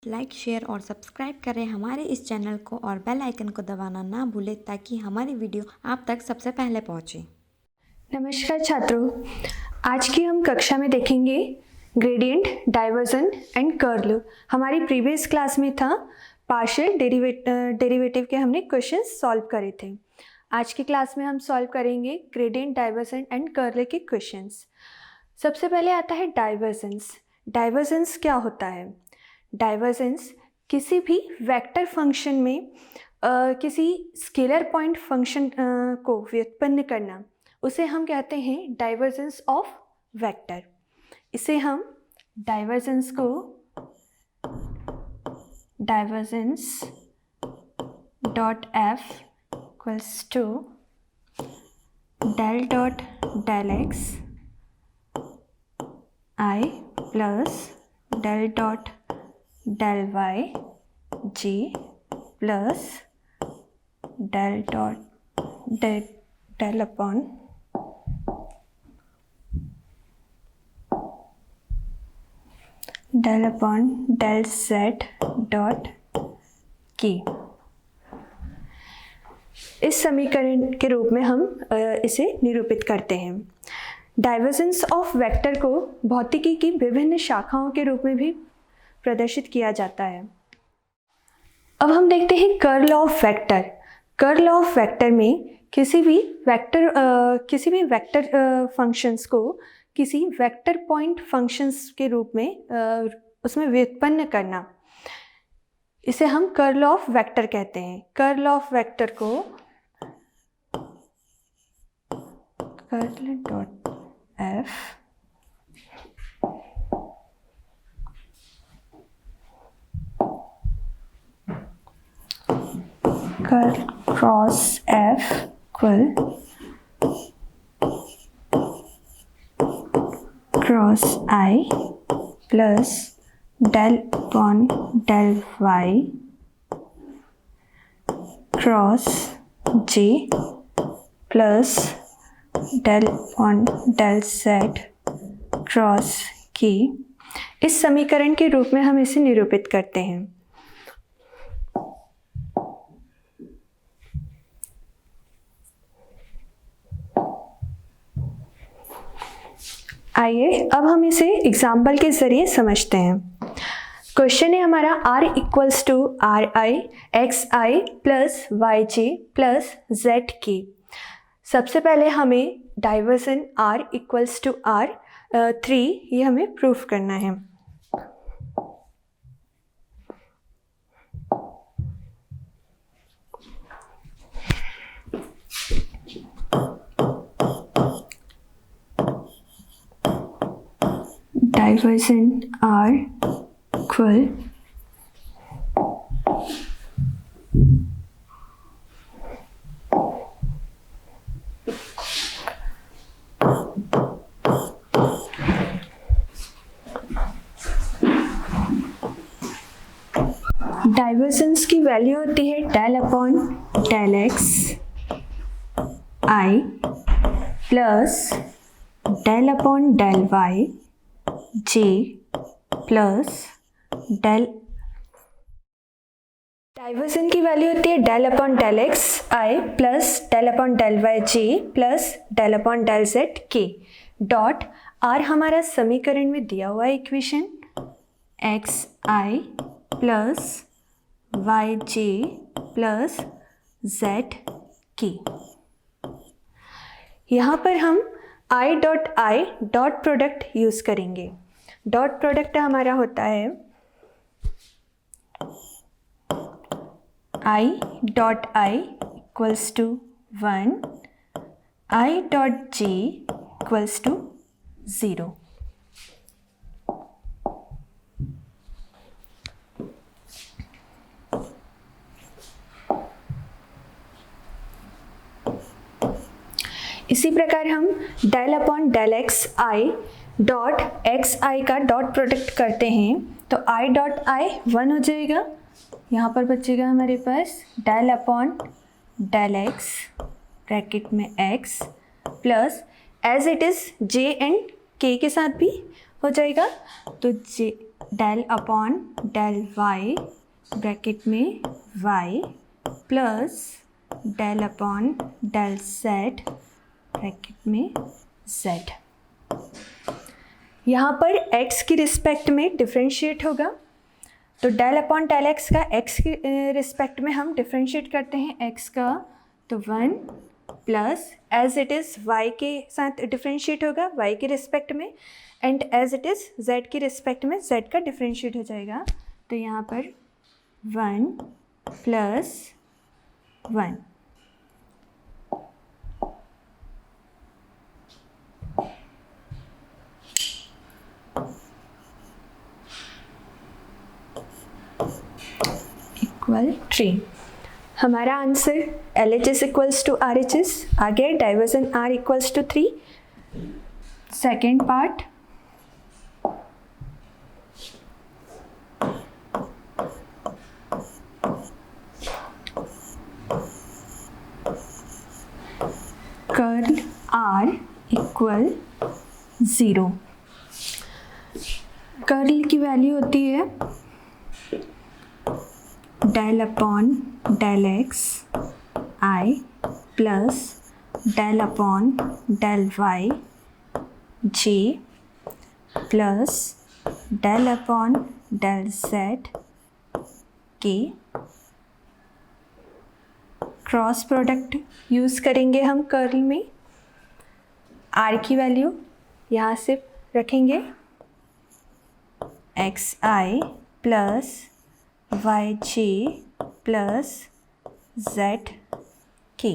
Like, share और subscribe करें हमारे इस चैनल को और बेल आइकन को दबाना ना भूलें ताकि हमारी वीडियो आप तक सबसे पहले पहुंचे। नमस्कार छात्रों, आज की हम कक्षा में देखेंगे ग्रेडियंट, डाइवर्जन एंड कर्ल। हमारी प्रीवियस क्लास में था पार्शियल डेरिवेटिव के हमने क्वेश्चन सॉल्व करे थे। आज की क्लास में हम सॉल्व करेंगे ग्रेडियंट, डाइवर्जन एंड कर्ल के क्वेश्चंस। सबसे पहले आता है डाइवर्जेंस। डाइवर्जेंस क्या होता है? डाइवर्जेंस किसी भी वेक्टर फंक्शन में किसी स्केलर पॉइंट फंक्शन को व्युत्पन्न करना, उसे हम कहते हैं डाइवर्जेंस ऑफ वेक्टर। इसे हम divergence dot F equals to del dot del x I plus del dot del y g plus del dot del upon del z dot k। इस समीकरण के रूप में हम इसे निरूपित करते हैं। डाइवर्जेंस ऑफ वेक्टर को भौतिकी की विभिन्न शाखाओं के रूप में भी प्रदर्शित किया जाता है। अब हम देखते हैं curl of vector. Curl of vector में किसी भी वेक्टर फंक्शंस को किसी वेक्टर पॉइंट फंक्शंस के रूप में उसमें व्युत्पन्न करना, इसे हम कर्ल ऑफ वेक्टर कहते हैं। कर्ल ऑफ वेक्टर को curl dot F curl cross F equal cross i plus del upon del y cross j plus del upon del z cross k. इस समीकरण के रूप में हम इसे निरूपित करते हैं। आइए अब हम इसे एग्जाम्पल के जरिए समझते हैं। क्वेश्चन है हमारा r equals to r i x I plus Y J plus Z k. सबसे पहले हमें divergence r equals to r 3 ये हमें प्रूफ करना है। डाइवर्जन R इक्वल डाइवर्जेंस की वैल्यू होती है डेल अपॉन डेल एक्स आई plus del upon del y J plus del. Divergence की वैल्यू होती है डेल अपॉन डेल एक्स आई plus del upon del y जे plus del upon del z के dot r हमारा समीकरण में दिया हुआ इक्वेशन एक्स आई plus Y जे plus Z k. यहाँ पर हम आई डॉट प्रोडक्ट यूज करेंगे। डॉट प्रोडक्ट हमारा होता है i dot i equals to 1, i dot j equals to 0। इसी प्रकार हम del upon del x i dot x i का डॉट प्रोडक्ट करते हैं तो आई डॉट आई 1 हो जाएगा। यहाँ पर बचेगा हमारे पास del upon del x bracket में x plus as it is j and k के साथ भी हो जाएगा, तो j del upon del y bracket में y plus del upon del z bracket में z। यहाँ पर x की रिस्पेक्ट में डिफ्रेंशिएट होगा, तो डेल अपॉन डेल एक्स का x के रिस्पेक्ट में हम डिफ्रेंशिएट करते हैं x का, तो 1 plus as it is y के साथ डिफ्रेंशिएट होगा y के रिस्पेक्ट में, and as it is z के रिस्पेक्ट में z का डिफ्रेंशिएट हो जाएगा, तो यहाँ पर 1 प्लस 1। इक्वल 3। हमारा answer LHS equals to RHS आ गया, divergence R equals to 3। Second part, curl R equal 0। Curl की वैल्यू होती है डेल अपॉन डेल एक्स आई plus del upon del y जे plus del upon del z k. Cross product use करेंगे हम curl में। Are की value यहाँ से रखेंगे X I plus Y J plus Z K.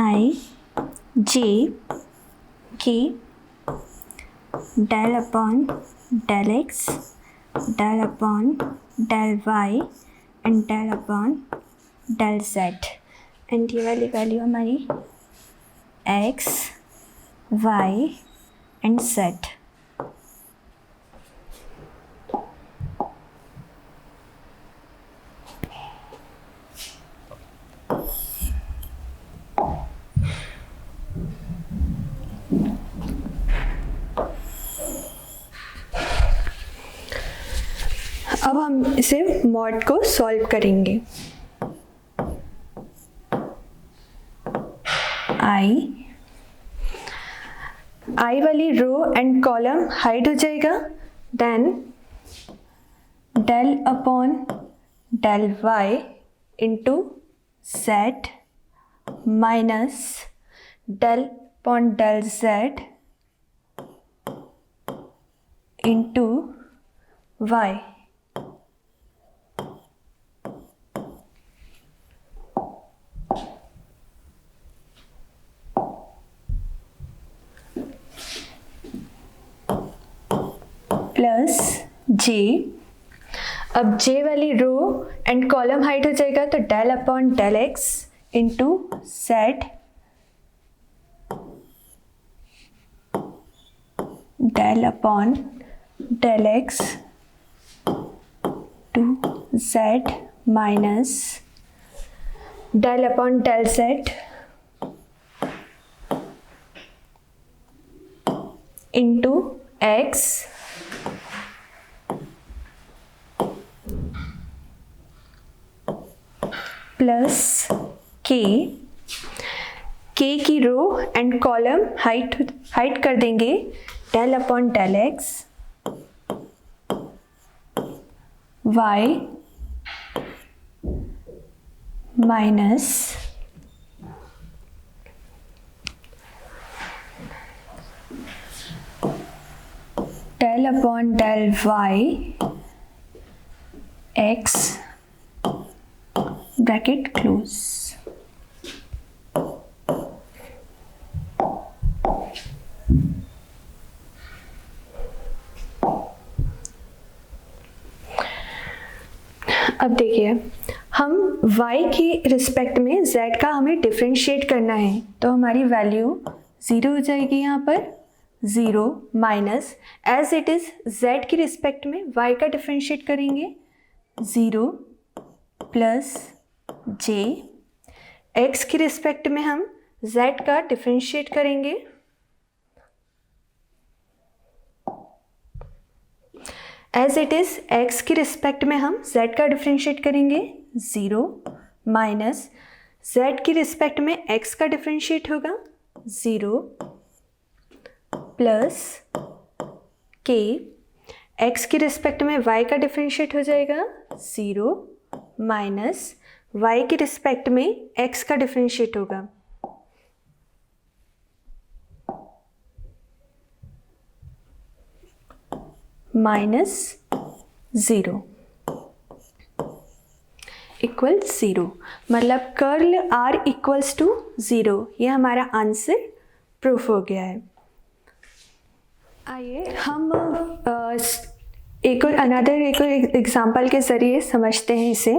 I J K del upon del X del upon del Y and del upon del Z, एंड ये वाली वैल्यू हमारी एक्स वाई एंड जेड। अब हम इसे मॉड को सॉल्व करेंगे। आई वाली रो एंड कॉलम हाइड हो जाएगा, then del upon del y into z minus del upon del Z into y. Plus j. अब जे वाली रो एंड कॉलम हाइट हो जाएगा, तो del upon del X into Z del upon del X to Z minus del upon del Z into X plus K की row and column height कर देंगे, del upon del X Y minus del upon del Y X bracket close. अब देखिए, हम y की respect में z का हमें डिफ्रेंशिएट करना है, तो हमारी वैल्यू 0 हो जाएगी। यहाँ पर 0 minus as it is z की रिस्पेक्ट में y का डिफ्रेंशिएट करेंगे 0 प्लस जे, एक्स की रिस्पेक्ट में हम z का डिफरेंशिएट करेंगे, एज इट इज x की रिस्पेक्ट में हम z का डिफरेंशिएट करेंगे 0 माइनस z की रिस्पेक्ट में x का डिफरेंशिएट होगा 0 प्लस k, x की रिस्पेक्ट में y का डिफरेंशिएट हो जाएगा 0 माइनस y की रिस्पेक्ट में x का डिफरेंशिएट होगा -0 इक्वल 0, मतलब कर्ल r इक्वल्स टू 0। ये हमारा आंसर प्रूफ हो गया है। आइए हम एक एग्जांपल के ज़रिए समझते हैं इसे।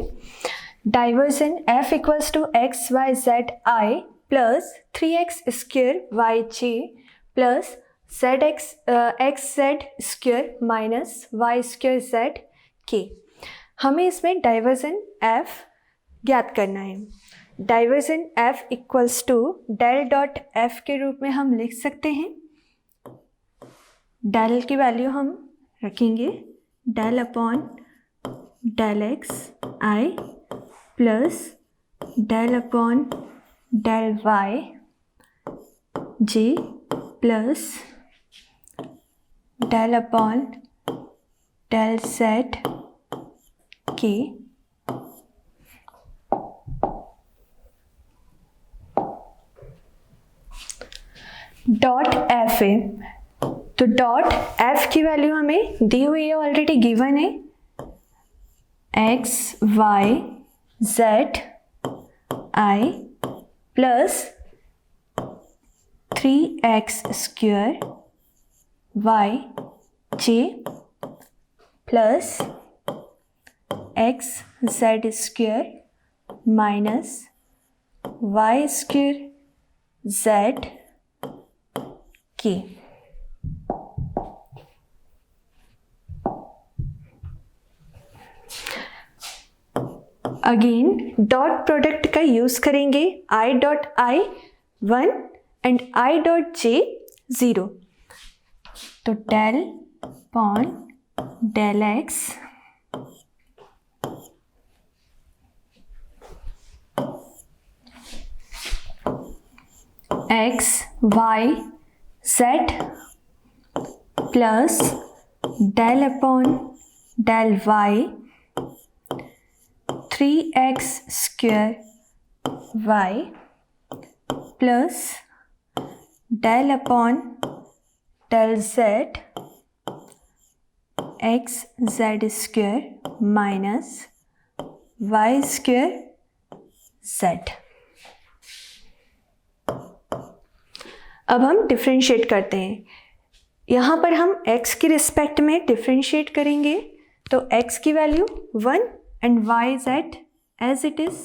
Divergence f equals to X Y Z I plus 3x square Y J plus X Z square minus Y square Z K. हमें इसमें डाइवर्जन f ज्ञात करना है। Divergence f equals to del dot f के रूप में हम लिख सकते हैं। डेल की वैल्यू हम रखेंगे डेल अपॉन डेल एक्स आई plus del upon del y जे plus del upon del z के डॉट एफ है। तो डॉट एफ की वैल्यू हमें दी हुई है, ऑलरेडी गिवन है, X Y Z I plus 3x square Y J plus X Z square minus Y square Z K. Again dot product का यूज करेंगे, I dot I 1 and I dot J 0। तो del upon del X X Y Z plus del upon del Y 3x square Y plus del upon del Z X Z square minus Y square Z. अब हम differentiate करते हैं। यहाँ पर हम x की respect में डिफरेंशिएट करेंगे, तो x की value 1 and Y Z as it is,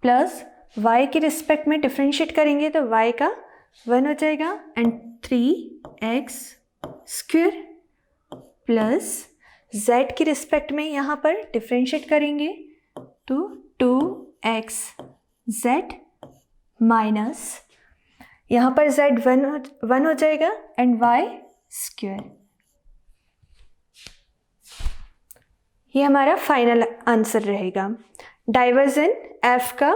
plus y की रिस्पेक्ट में डिफरेंशिएट करेंगे तो y का 1 हो जाएगा and 3x square plus z की रिस्पेक्ट में यहाँ पर डिफरेंशिएट करेंगे तो 2x z माइनस यहाँ पर z 1 हो जाएगा एंड y स्क्वायर। ये हमारा फाइनल आंसर रहेगा। डाइवर्जन f का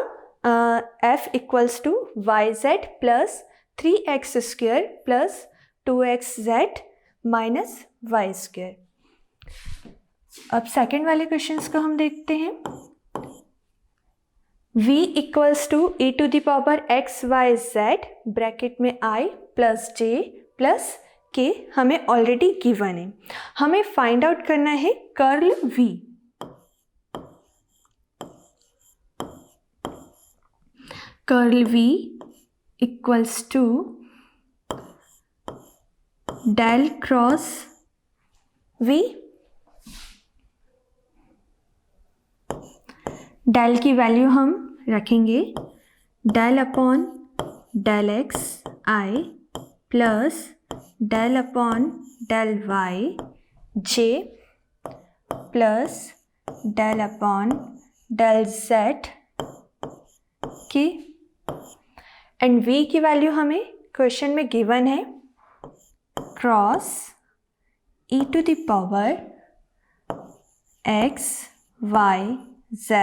f equals to Y Z plus 3x square plus 2x Z minus Y square. अब सेकेंड वाले क्वेश्चंस को हम देखते हैं। v equals to e to the power x y z bracket में i plus j plus k हमें already given है। हमें फाइंड आउट करना है curl v। Curl v equals to del cross v। Del की वैल्यू हम रखेंगे del upon del x आई plus del upon del y जे plus del upon del z की, and v की value हमें क्वेश्चन में given है cross e to the power x y z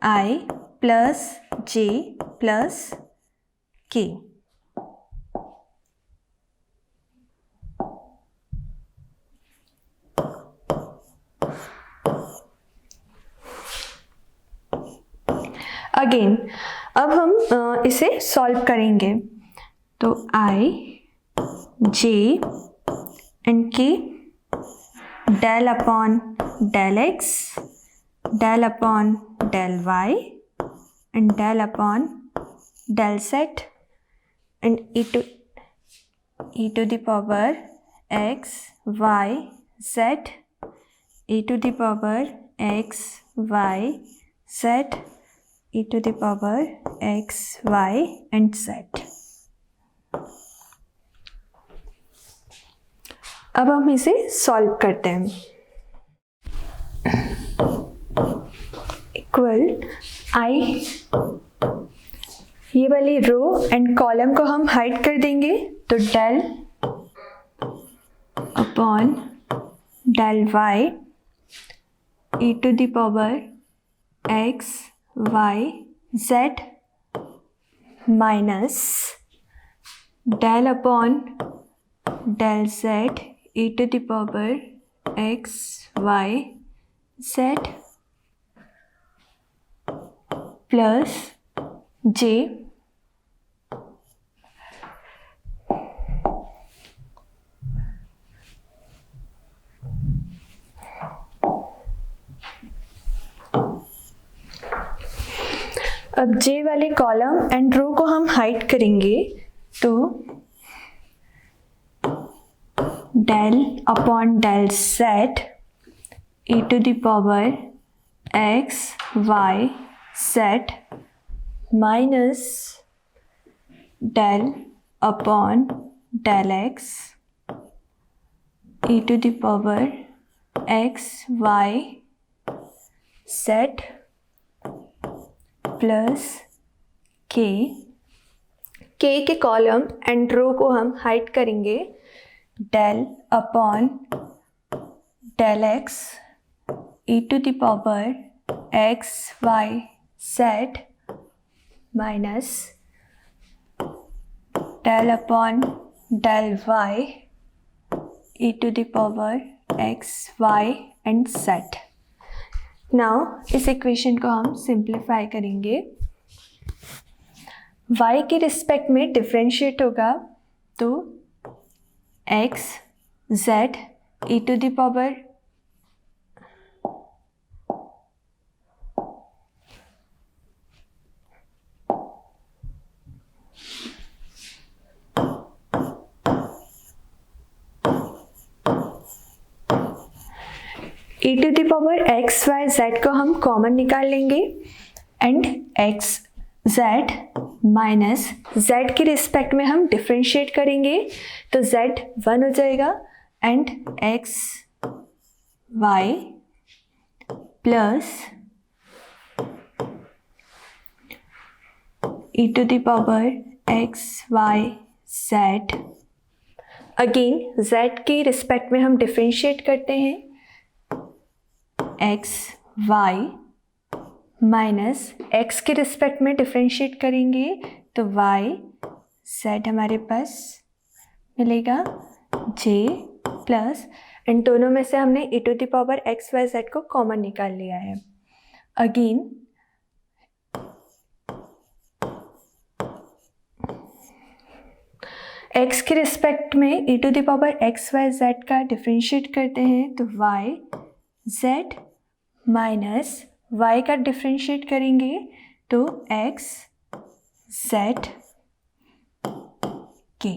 i plus j plus k। Again अब हम इसे solve करेंगे, तो i j and k del upon del x del upon del y and del upon del z and e to the power x y z e to the power x y z e to the power x, y and z। अब हम इसे solve करते हैं। Equal i, ये वाली रो and column को हम hide कर देंगे, तो del upon del y e to the power x y z minus del upon del z e to the power x y z plus j अब J वाले column and row को हम hide करेंगे, तो del upon del z e to the power x y z minus del upon del x e to the power x y z plus k के column and row को हम hide करेंगे, del upon del x e to the power x y z minus del upon del y e to the power x y and z। Now इस equation को हम simplify करेंगे, y के respect में differentiate होगा, तो x z e to the power e to the power x y z को हम कॉमन निकाल लेंगे, and x z minus z के रिस्पेक्ट में हम डिफरेंशिएट करेंगे, तो z 1 हो जाएगा, and x y plus e to the power x y z। Again z के रिस्पेक्ट में हम डिफरेंशिएट करते हैं, x y माइनस x के रिस्पेक्ट में डिफरेंशिएट करेंगे, तो y z हमारे पास मिलेगा j प्लस, इन दोनों में से हमने e to the power x y z को कॉमन निकाल लिया है। अगेन x के रिस्पेक्ट में e to the power x y z का डिफरेंशिएट करते हैं, तो y z माइनस y का डिफरेंशिएट करेंगे, तो x z k।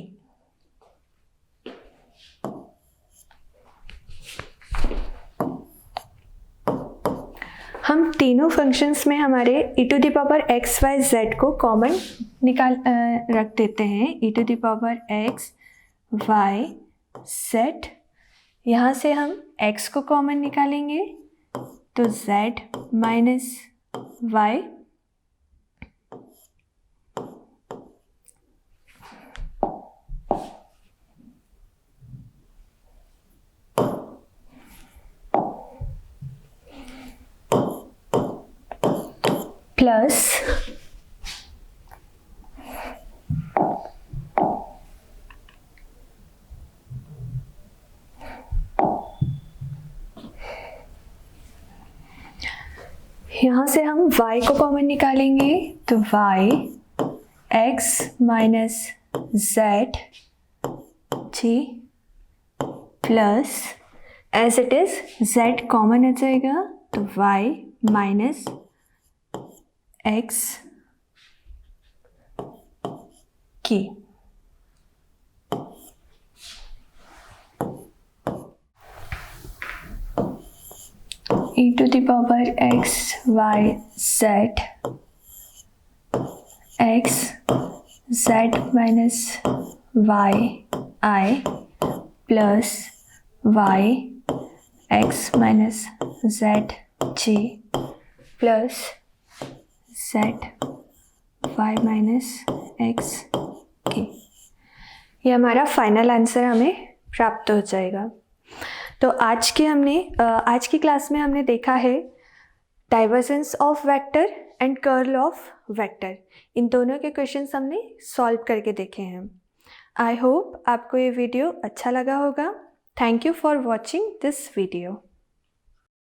हम तीनों फंक्शंस में हमारे e to the power x y z को कॉमन निकाल रख देते हैं, e to the power x y z। यहाँ से हम x को कॉमन निकालेंगे, तो z माइनस y प्लस यहाँ से हम y को कॉमन निकालेंगे तो y x माइनस z जी plus as it is z common आ जाएगा तो y माइनस x की e to the power x y z x z minus y I plus y x minus z g plus z y minus x k। ये हमारा final answer हमें प्राप्त हो जाएगा। तो आज की क्लास में हमने देखा है divergence of vector and curl of vector. इन दोनों के क्वेश्चंस हमने सॉल्व करके देखे हैं। आई होप आपको ये वीडियो अच्छा लगा होगा। Thank you for watching this video.